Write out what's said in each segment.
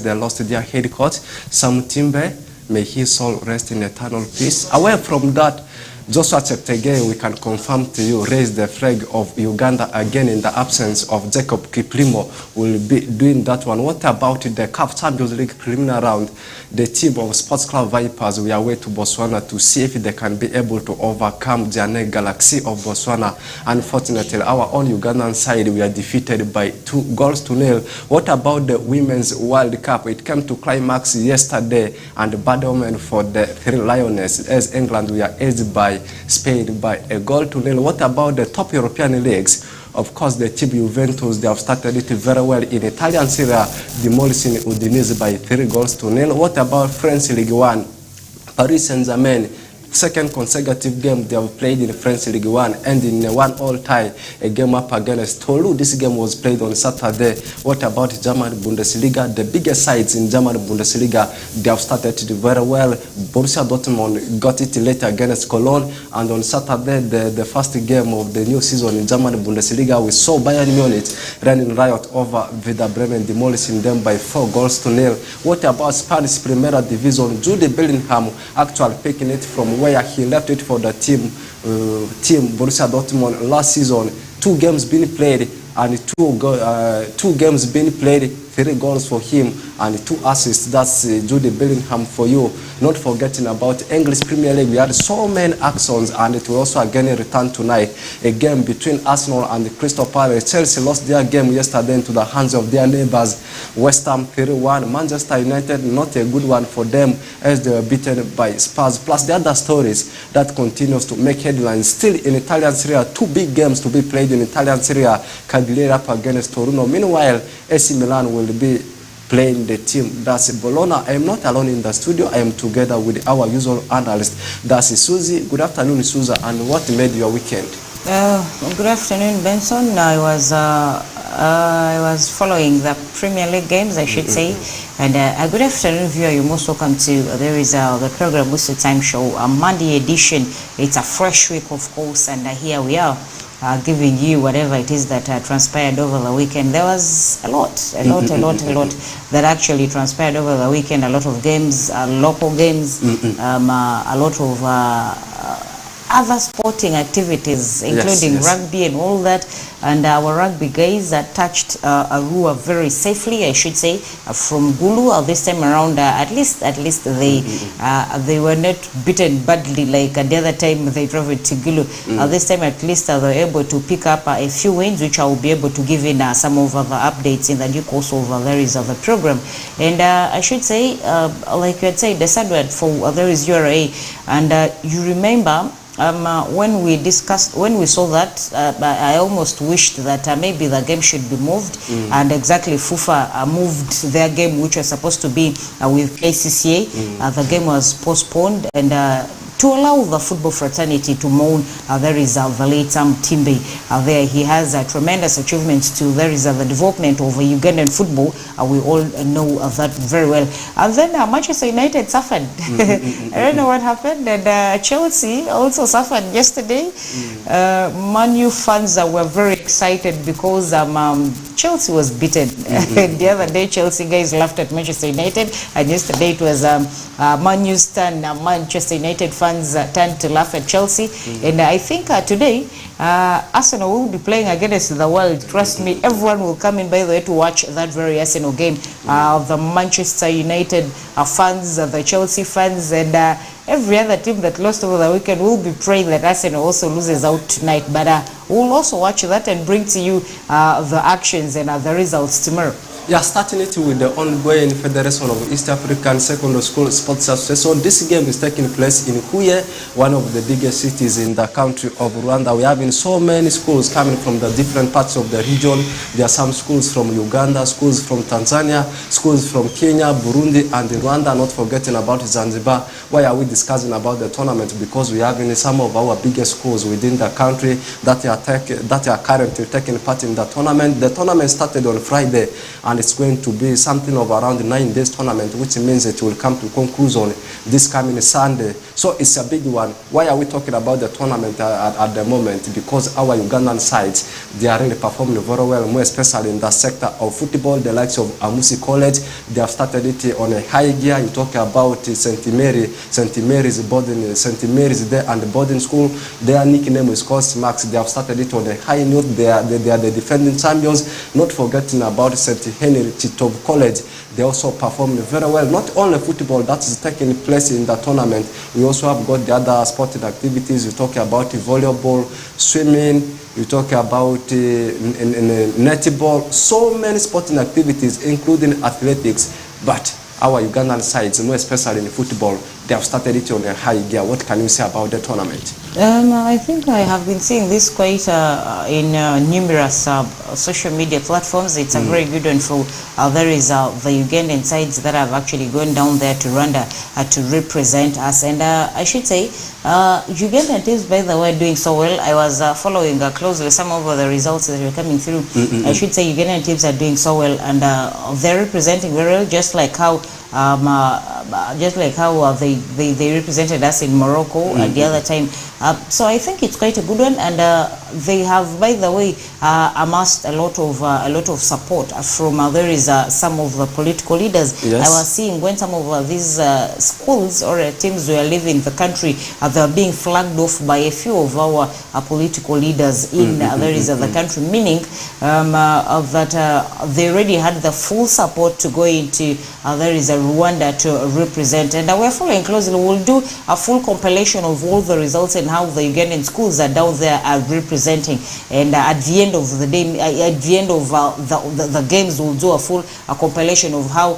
they lost their head coach, Sam Timbe. May his soul rest in eternal peace. Away from that, Joshua Cheptegei, we can confirm to you, raised the flag of Uganda again in the absence of Jacob Kiplimo. Will be doing that one. What about the CAF Champions League preliminary round? The team of Sports Club Vipers, we are away to Botswana to see if they can be able to overcome Jane Galaxy of Botswana. Unfortunately, our own Ugandan side, we are defeated by 2-0. What about the Women's World Cup? It came to climax yesterday, and bad omen for the Three Lionesses, as England we are edged by Spain by 1-0. What about the top European leagues? Of course, the team Juventus, they have started it very well in Italian Serie A, demolishing Udinese by 3-0. What about French League One? Paris Saint-Germain, second consecutive game they have played in French League One, ending in a 1-1 tie, a game up against Toulouse. This game was played on Saturday. What about German Bundesliga? The biggest sides in German Bundesliga, they have started to do very well. Borussia Dortmund got it later against Cologne, and on Saturday, the first game of the new season in German Bundesliga, we saw Bayern Munich running riot over Werder Bremen, demolishing them by 4-0. What about Spanish Primera Division? Jude Bellingham actually picking it from where he left it for the team Borussia Dortmund last season. 2 games being played and 2 games being played, 3 goals for him and 2 assists. That's Jude Bellingham for you. Not forgetting about English Premier League. We had so many actions, and it will also again return tonight. A game between Arsenal and Crystal Palace. Chelsea lost their game yesterday into the hands of their neighbors, West Ham 3-1. Manchester United, not a good one for them, as they were beaten by Spurs. Plus the other stories that continues to make headlines. Still in Italian Serie A, 2 big games to be played in Italian Serie A. Cagliari up against Torino. Meanwhile, AC Milan will be playing the team. That's Bologna. I am not alone in the studio. I am together with our usual analyst. That's Susie. Good afternoon, Susie. And what made your weekend? Good afternoon, Benson. I was following the Premier League games, I should say. And a good afternoon, viewer. You're most welcome to the program Whistle Time Show, a Monday edition. It's a fresh week, of course, and here we are. Giving you whatever it is that transpired over the weekend. There was a lot that actually transpired over the weekend. A lot of games, local games, a lot of other sporting activities, including rugby and all that. And our rugby guys touched Arua very safely, I should say, from Gulu. This time around, at least they were not beaten badly like the other time they traveled to Gulu. This time, at least, they were able to pick up a few wins, which I will be able to give in some of the updates in the due course of the program. And I should say, like you had said, the sad word for there is URA. And you remember, when we saw that, I almost wished that maybe the game should be moved, and exactly FUFA moved their game, which was supposed to be with KCCA. The game was postponed, and to allow the football fraternity to mourn. There is the late Sam Timbe. There he has tremendous achievements too. There is the development of Ugandan football. We all know that very well. And then Manchester United suffered. I don't know what happened. And Chelsea also suffered yesterday. Man U fans were very excited because Chelsea was beaten. The other day, Chelsea guys laughed at Manchester United, and yesterday it was Man U's turn. Manchester United fans turned to laugh at Chelsea. And I think today, Arsenal will be playing against the world. Trust me, everyone will come in, by the way, to watch that very Arsenal game. The Manchester United fans, the Chelsea fans, and every other team that lost over the weekend will be praying that Arsenal also loses out tonight. But we'll also watch that and bring to you the actions and the results tomorrow. Yeah, starting it with the ongoing Federation of East African Secondary School Sports Association. This game is taking place in Huye, one of the biggest cities in the country of Rwanda. We are having so many schools coming from the different parts of the region. There are some schools from Uganda, schools from Tanzania, schools from Kenya, Burundi, and Rwanda. Not forgetting about Zanzibar. Why are we discussing about the tournament? Because we are having some of our biggest schools within the country that are currently taking part in the tournament. The tournament started on Friday, and and it's going to be something of around 9 days tournament, which means it will come to conclusion this coming Sunday. So it's a big one. Why are we talking about the tournament at the moment? Because our Ugandan sides, they are really performing very well, more especially in the sector of football. The likes of Amusi College, they have started it on a high gear. You talk about St. Mary's boarding, St. Mary's there and the boarding school. Their nickname is called Max. They have started it on a high note. They are the defending champions. Not forgetting about St. Henry Chitov College. They also performed very well. Not only football that is taking place in the tournament, we also have got the other sporting activities. You talk about volleyball, swimming, you talk about netball, so many sporting activities, including athletics. But our Ugandan sides, more especially in football, they have started it on a high gear. What can you say about the tournament? I think I have been seeing this quite in numerous social media platforms. It's a very good one for there is the Ugandan sides that have actually gone down there to Rwanda to represent us. And I should say, Ugandan teams, by the way, doing so well. I was following closely some of the results that were coming through. I should say Ugandan teams are doing so well, and they're representing very well, just like how they represented us in Morocco at the other time. So I think it's quite a good one, and they have, by the way, amassed a lot of support from there is some of the political leaders. Yes. I was seeing when some of these schools or teams were leaving the country, they were being flagged off by a few of our political leaders in the country, meaning that they already had the full support to go into Rwanda to represent. And we're following closely. We'll do a full compilation of all the results and how the Ugandan schools are down there are representing. And at the end of the day, at the end of the games, we'll do a full compilation of how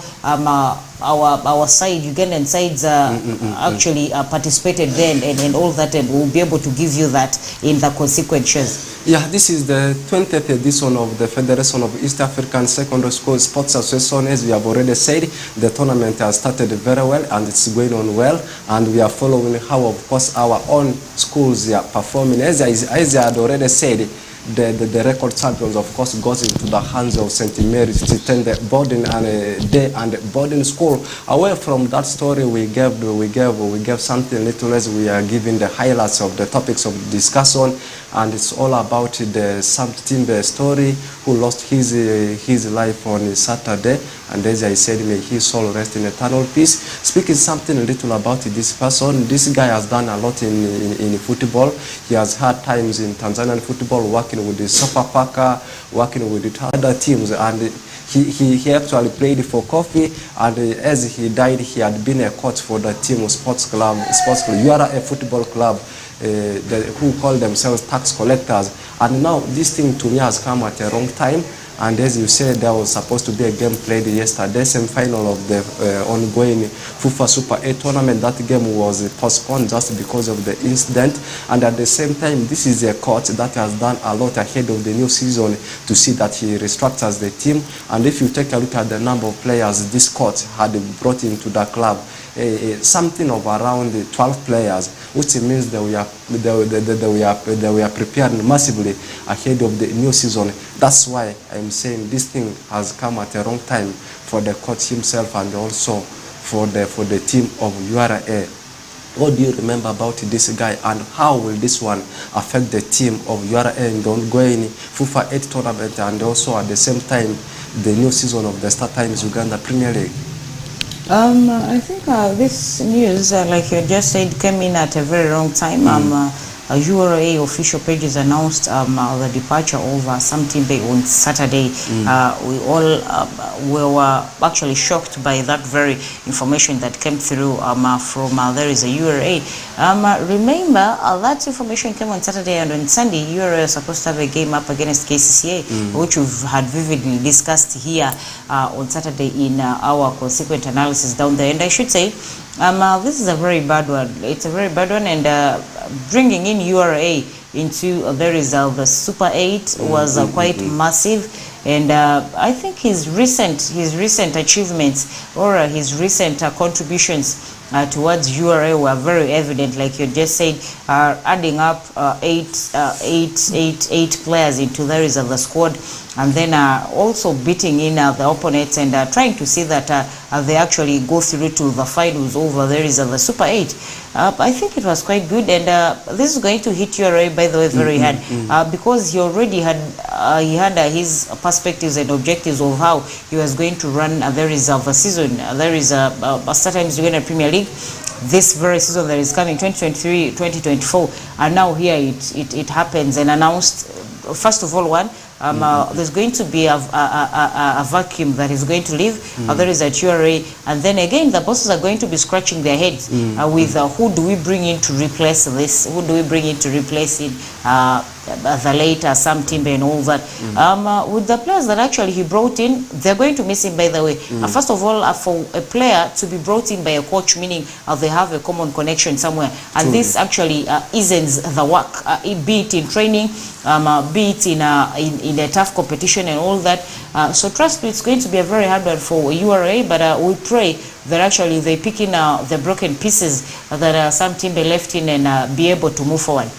our side, Ugandan sides, actually participated then and all that, and we'll be able to give you that in the consequent shows. Yeah, this is the 20th edition of the Federation of East African Secondary School Sports Association. As we have already said, the tournament has started very well and it's going on well, and we are following how, of course, our own schools are performing. As I had already said, the record champions, of course, goes into the hands of St. Mary's to attend the boarding and day and boarding school. Away from that story, we gave something little as we are giving the highlights of the topics of discussion, and it's all about the Sam Timbe story, who lost his life on Saturday. And as I said, may his soul rest in eternal peace. Speaking something little about this person, this guy has done a lot in football. He has had times in Tanzanian football, working with the Sofapaka, working with the other teams, and he actually played for Kofi, and as he died, he had been a coach for the team sports club. You are a football club who call themselves tax collectors. And now this thing to me has come at a wrong time. And as you said, there was supposed to be a game played yesterday, semi-final of the ongoing FIFA Super 8 tournament. That game was postponed just because of the incident. And at the same time, this is a coach that has done a lot ahead of the new season to see that he restructures the team. And if you take a look at the number of players this coach had brought into the club, something of around 12 players, which means that we are preparing massively ahead of the new season. That's why I'm saying this thing has come at a wrong time for the coach himself and also for the team of URA. What do you remember about this guy, and how will this one affect the team of URA in the ongoing FIFA 8 tournament, and also at the same time the new season of the Star Times Uganda Premier League? I think this news, like you just said, came in at a very wrong time. URA official pages announced the departure of Sam Timbe on Saturday. We all were actually shocked by that very information that came through from there is a URA. Remember, that information came on Saturday, and on Sunday, URA was supposed to have a game up against KCCA, which we've had vividly discussed here on Saturday in our consequent analysis down there. And I should say, this is a very bad one. It's a very bad one, and bringing in URA into the Super 8 was quite massive. And I think his recent achievements or his recent contributions towards URA were very evident, like you just said, adding up eight players into the reserve squad, and then also beating in the opponents and trying to see that they actually go through to the finals over there is the Super 8. I think it was quite good, and this is going to hit URA, by the way, very hard, because he already had his perspectives and objectives of how he was going to run the reserve season. There is sometimes you win a Premier League. This very season that is coming, 2023-2024, and now here it happens and announced. First of all, there's going to be a vacuum that is going to leave. There is a URA, and then again the bosses are going to be scratching their heads with who do we bring in to replace this? Who do we bring in to replace it? The later Sam Timber and all that. With the players that actually he brought in, they're going to miss him, by the way. First of all, for a player to be brought in by a coach, meaning they have a common connection somewhere, and this actually eases the work, be it in training, be it in a tough competition and all that. So trust me, it's going to be a very hard one for URA, but we pray that actually they pick in the broken pieces that Sam Timber left in and be able to move forward.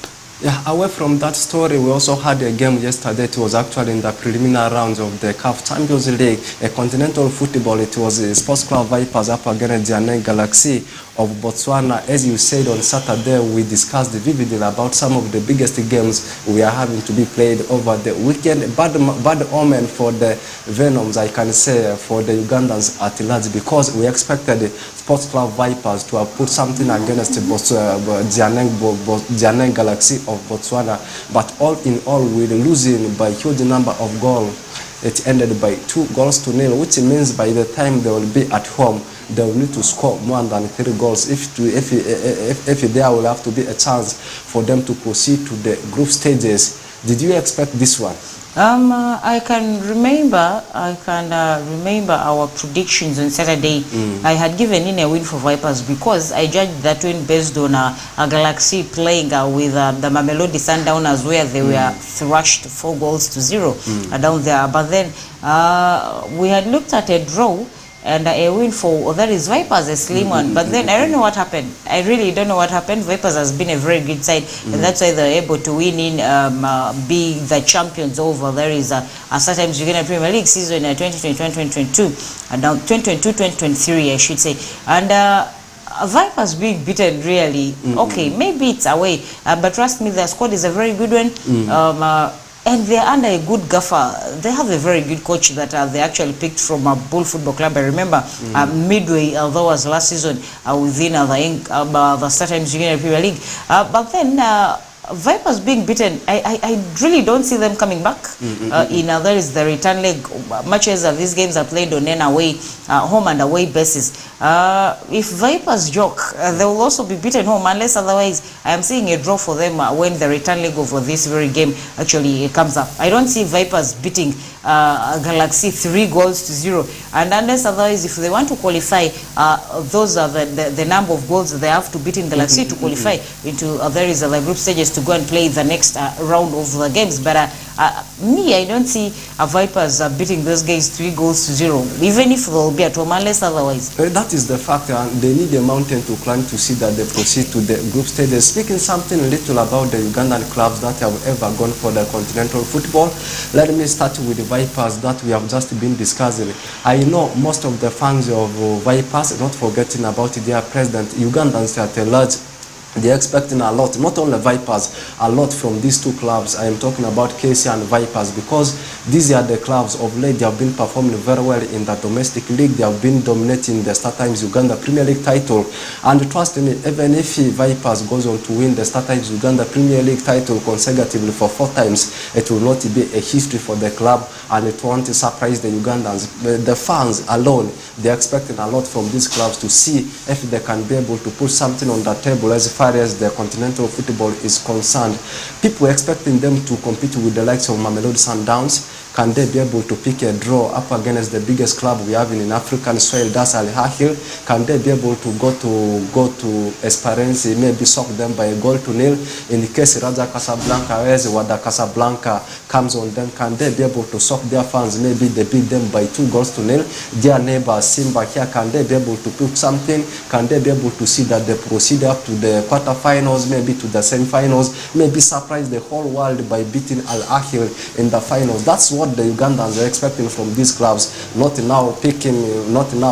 Yeah, away from that story, we also had a game yesterday. It was actually in the preliminary rounds of the CAF Champions League, a continental football. It was Sports Club Vipers up against Janneng Galaxy of Botswana. As you said on Saturday, we discussed vividly about some of the biggest games we are having to be played over the weekend. Bad omen for the Venoms, I can say, for the Ugandans at large, because we expected Sports Club Vipers to have put something against Janneng Galaxy of Botswana, but all in all, we're losing by a huge number of goals. It ended by 2-0, which means by the time they will be at home, they will need to score more than 3 goals if there will have to be a chance for them to proceed to the group stages. Did you expect this one? I can remember our predictions on Saturday. I had given in a win for Vipers because I judged that win based on a Galaxy playing with the Mamelodi Sundowners, where they were thrashed 4-0 down there. But then we had looked at a draw and a win for that is Vipers, a slim one. But then I don't know what happened. I really don't know what happened. Vipers has been a very good side, and that's why they're able to win in being the champions over there is sometimes you get a Premier League season 2021-2022 and now 2022-2023, I should say. And Vipers being beaten, really, okay, maybe it's away, but trust me, their squad is a very good one. And they're under a good gaffer. They have a very good coach that they actually picked from Bull Football Club. I remember midway, although was last season, within the Startimes Junior Premier League. But then Vipers being beaten, I really don't see them coming back. There is the return leg. Much as these games are played on an away, home and away basis. If Vipers joke, they will also be beaten home, unless otherwise I am seeing a draw for them when the return leg of this very game actually comes up. I don't see Vipers beating Galaxy 3-0, and unless otherwise, if they want to qualify, those are the number of goals they have to beat in Galaxy to qualify into there is the group stages to go and play the next round of the games. But me, I don't see Vipers beating those guys 3-0, even if they'll be at home, unless otherwise. That is the fact, they need a mountain to climb to see that they proceed to the group stages. Speaking something little about the Ugandan clubs that have ever gone for the continental football, let me start with the Vipers that we have just been discussing. I know most of the fans of Vipers, not forgetting about their president, Ugandans at large, they're expecting a lot, not only Vipers, a lot from these two clubs. I am talking about KC and Vipers, because these are the clubs of late. They have been performing very well in the domestic league. They have been dominating the StarTimes Uganda Premier League title. And trust me, even if Vipers goes on to win the StarTimes Uganda Premier League title consecutively for 4 times, it will not be a history for the club, and it won't surprise the Ugandans. The fans alone, they're expecting a lot from these clubs to see if they can be able to put something on the table as far as the continental football is concerned. People are expecting them to compete with the likes of Mamelodi Sundowns, Can they be able to pick a draw up against the biggest club we have in African soil, that's Al Ahly? Can they be able to go to Esperance, maybe sock them by 1-0? In the case Raja Casablanca, as Wada Casablanca comes on them, can they be able to sock their fans? Maybe they beat them by 2-0. Their neighbor Simba here, can they be able to put something? Can they be able to see that they proceed up to the quarterfinals, maybe to the semi-finals, maybe surprise the whole world by beating Al Ahly in the finals? That's what the Ugandans are expecting from these clubs. Not now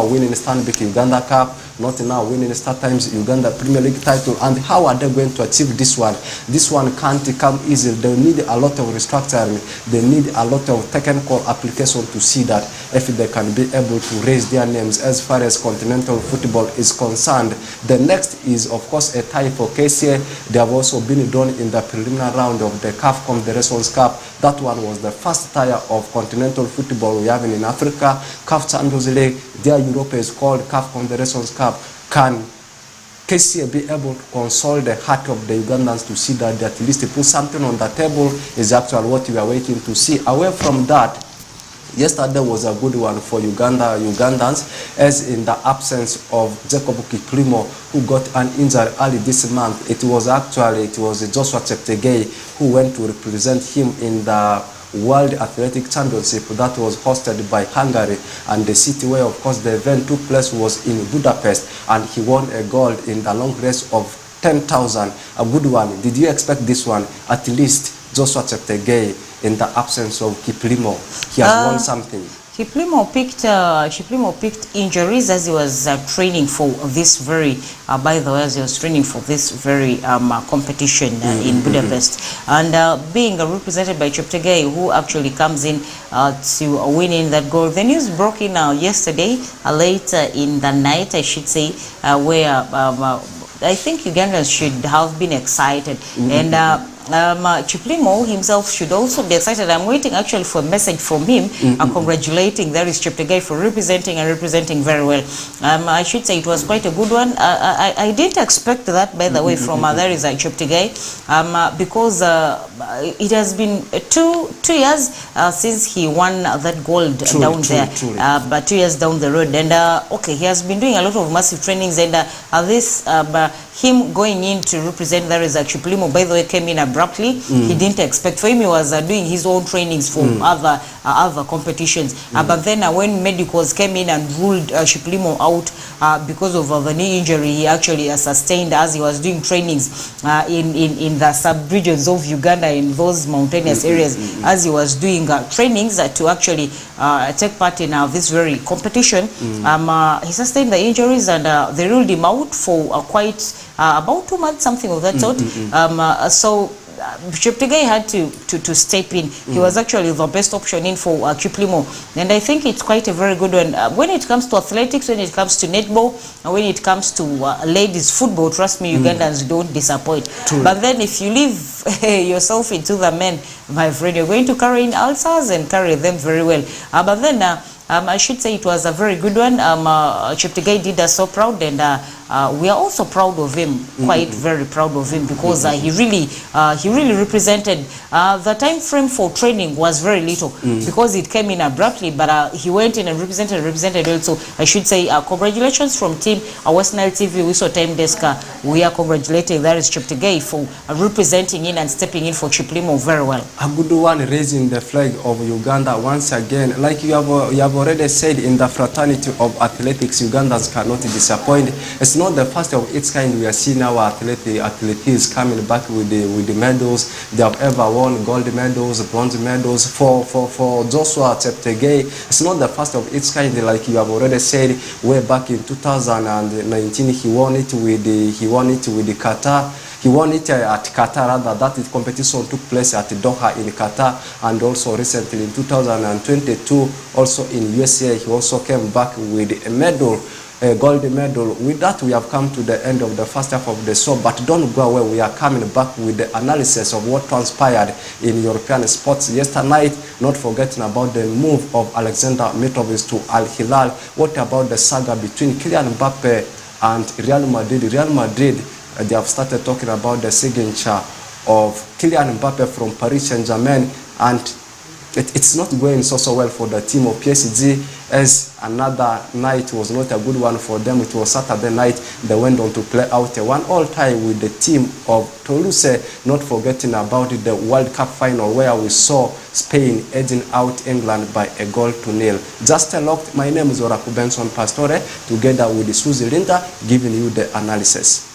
winning Stanbic Uganda Cup, not now winning Star Times Uganda Premier League title. And how are they going to achieve this one? This one can't come easy. They need a lot of restructuring. They need a lot of technical application to see that if they can be able to raise their names as far as continental football is concerned. The next is, of course, a tie for KCA. They have also been done in the preliminary round of the CAF Confederations Cup. That one was the first tie of continental football we have in Africa. CAF Champions League, their Europe is called CAF Confederations Cup. Can KCA be able to console the heart of the Ugandans to see that they at least put something on the table is actually what we are waiting to see. Away from that, yesterday was a good one for Ugandans, as in the absence of Jacob Kiplimo, who got an injury early this month. It was Joshua Cheptegei who went to represent him in the World Athletic Championship that was hosted by Hungary, and the city where, of course, the event took place was in Budapest, and he won a gold in the long race of 10,000. A good one. Did you expect this one? At least Joshua Cheptegei, in the absence of Kiplimo, he has won something. Kiplimo picked injuries as he was training for this very, competition in Budapest. And being represented by Cheptegei, who actually comes in to winning that goal. The news broke in yesterday, late in the night, I should say, where I think Ugandans should have been excited. And Kiplimo himself should also be excited. I'm waiting actually for a message from him congratulating Cheptegei for representing very well. I should say it was quite a good one. I didn't expect that, by the way, from Cheptegei, because it has been two years since he won that gold down there, but 2 years down the road. And okay, he has been doing a lot of massive trainings, and him going in to represent Kiplimo, by the way, came in abruptly. He didn't expect. For him, he was doing his own trainings for other competitions. But then when medicals came in and ruled Kiplimo out because of the knee injury he actually sustained as he was doing trainings in the sub-regions of Uganda, in those mountainous areas, as he was doing trainings to actually take part in this very competition. He sustained the injuries, and they ruled him out for quite about 2 months, something of that sort. So Cheptegei had to step in. He was actually the best option in for Kiplimo, and I think it's quite a very good one. When it comes to athletics, when it comes to netball, and when it comes to ladies football, trust me, Ugandans don't disappoint. But then if you leave yourself into the men, my friend, you're going to carry in ulcers and carry them very well. But then I should say it was a very good one. Cheptegei did us so proud, and we are also proud of him, quite very proud of him, because he really represented. The time frame for training was very little because it came in abruptly, but he went in and represented well. So I should say congratulations from team West Nile TV Wiso Time Desk. We are congratulating Cheptegei for representing in and stepping in for Kiplimo very well. A good one, raising the flag of Uganda once again. Like you have already said, in the fraternity of athletics, Ugandans cannot disappoint. It's not the first of its kind we are seeing our athletes coming back with the medals. They have ever won gold medals, bronze medals. For Joshua Cheptegei, it's not the first of its kind, like you have already said. Way back in 2019, he won it with the Qatar. He won it at Qatar, rather. That competition took place at Doha in Qatar, and also recently in 2022, also in USA, he also came back with a medal, a gold medal. With that, we have come to the end of the first half of the show, but don't go away. We are coming back with the analysis of what transpired in European sports yesterday. Not forgetting about the move of Alexander Mitrovic to Al Hilal. What about the saga between Kylian Mbappe and Real Madrid? Real Madrid, they have started talking about the signature of Kylian Mbappe from Paris Saint-Germain, and it's not going so well for the team of PSG, as another night was not a good one for them. It was Saturday night. They went on to play out a 1-1 tie with the team of Toulouse, not forgetting about the World Cup final where we saw Spain edging out England by 1-0. Just locked. My name is Oraku Benson Pastore, together with Suzy Linda, giving you the analysis.